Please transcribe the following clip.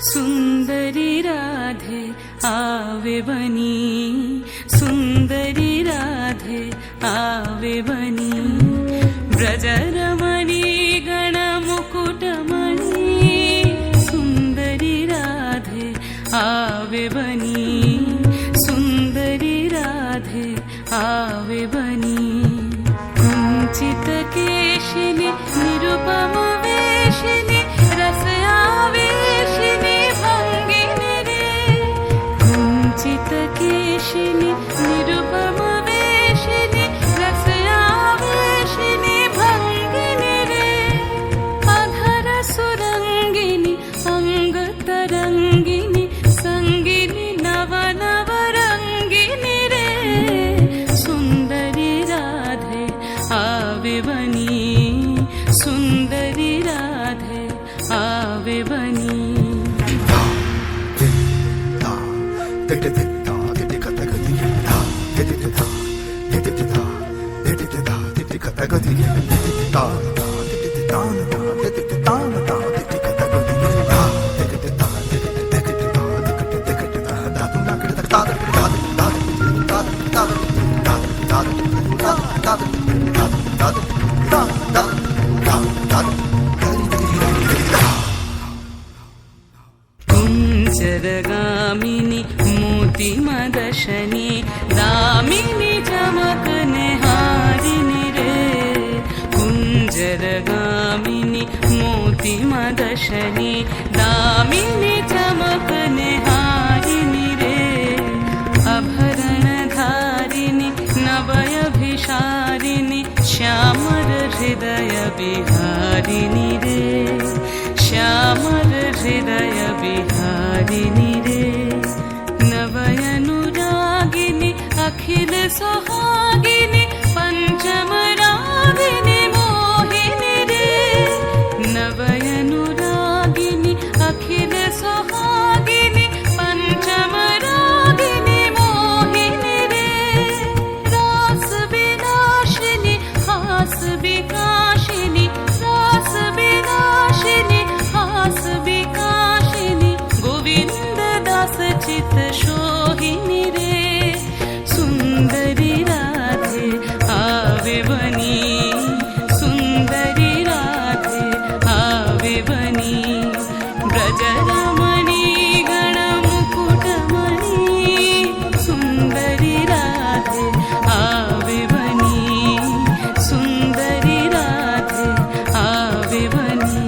सुंदरी राधे आवे बनी, सुंदरी राधे आवे बनी, ब्रजरमणी गणमुकुटमणि, सुंदरी राधे आवे बनी, सुंदरी राधे आवे बनी, कुंचित केशिनी निरुपम वेशिनी रस आवेशिनी भंगिनी रे, कुंचित केशिनी निरुपम वेशिनी रस आवेशिनी भंगिनी रे, अधर सुरंगिनी अंग तरंगिनी संगिनी नव नव रंगिनी रे, सुंदरी राधे आवे बनी, सुंदरी राधे आवे बनी। कुंजरगामिनी मोतिमदशनी दामिनी चमकनिहारिणी रे, कुंजरगामिनी मोतिमदशनी दामिनी चमकनिहारिणी रे, अभरणधारिणी नवयभिषारिणी श्यामर हृदय बिहारिणी रे, श्यामर हृदय बिहारिणी रे, नवयनुरागिनी अखिल सुहागिनी पंचम रागिनी मोहिनी रे, नवयनुरागिनी अखिल सुहागिनी पंचम रागिनी मोहिनी रे, रास विनाशिनी हास विकाशिनी, रास विनाशिनी हास विकाशिनी, गोविंद दास चित शोहिनी रे, सुंदरी राधे आवे बनी, सुंदरी राधे आवे बनी, ब्रजरमणी गणमुकुटमणि, सुंदरी राधे आवे बनी, सुंदरी राधे आवे बनी।